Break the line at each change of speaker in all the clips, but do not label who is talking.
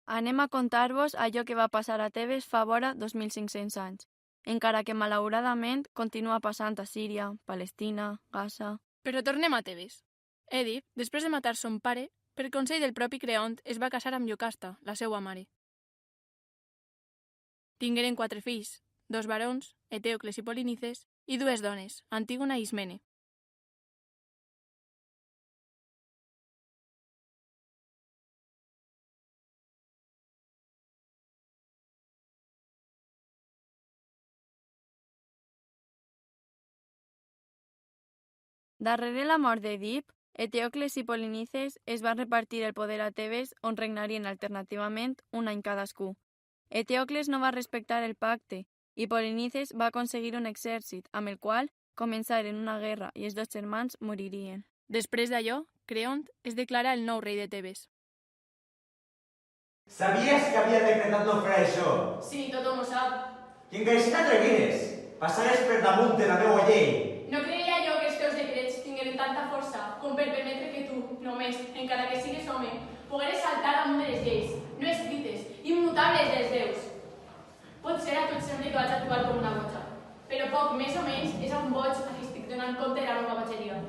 Anem a contar-vos allò que va passar a Tebes fa vora 2.500 anys, encara que malauradament continua passant a Síria, Palestina, Gaza...
Però tornem a Tebes. Èdip, després de matar son pare, per consell del propi Creont, es va casar amb Iocasta, la seva mare. Tingueren 4 fills, 2 barons, Eteocles i Polinices, i 2 dones, Antígona i Ismene.
Darrere la mort d'Èdip, Eteocles i Polinices es van repartir el poder a Tebes, on regnarien alternativament un any cadascú. Eteocles no va respectar el pacte i Polinices va aconseguir un exèrcit, amb el qual començaren una guerra i els 2 germans moririen.
Després d'allò, Creont es declara el nou rei de Tebes.
Sabies que havia decretat no fer això?
Sí, tothom ho sap.
I encara si t'atrevides, passares per damunt de la meva llei.
No creia jo que els teus decrets tingueren tanta força com per permetre que tu, només, encara que sigues home, pogueres saltar damunt de les lleis, no escrites, immutables dels déus. Potser a tu et sembla que vaig actuar com una boja, però poc més o menys és a un boig a qui estic donant compte de la meva bogeria.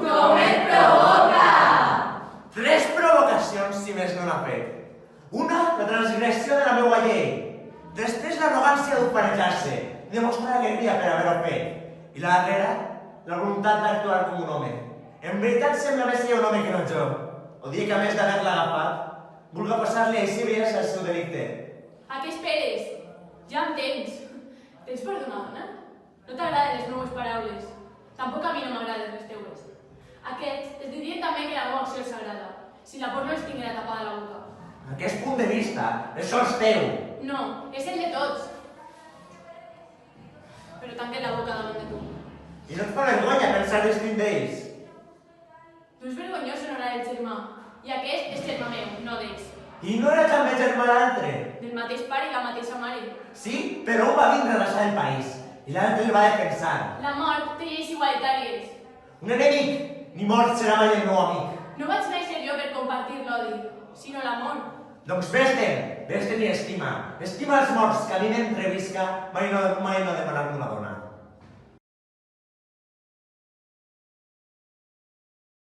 Com et provoca!
3 provocacions, si més no n'ha fet. Una, la transgressió de la meva llei. Després, l'arrogància d'oparejar-se i demostrar alegria per haver-ho fet. I la darrera, la voluntat d'actuar com un home. En veritat sembla més ser un home que no jo. O dir que a més d'haver-la agafat, vulga posar-li així vies al seu delicte.
A què esperes? Ja em tens. Tens perdonat, dona? No t'agraden les meues paraules. Tampoc a mi no m'agraden les teues. Aquests es dirien també que la meva acció els agrada, si la por no els tinguera tapada la boca.
Aquest punt de vista, això és teu.
No, és el de tots. Però tanquen la boca davant de tu.
I no et fa vergonya pensar distint d'ells.
No és vergonyós honorar el germà, i aquest és germà meu, no d'ells.
I no era també germà l'altre.
Del mateix pare i la mateixa mare.
Sí, però un va vindre a arrasar el país, i l'altre el va defensar.
La mort té lleis igualitàries.
Un enemic, ni mort serà mai el meu amic.
No vaig néixer jo per compartir l'odi, sinó l'amor.
Doncs vés-te'n i estima. Estima els morts que a mi m'entrevisca mai no demanar una dona.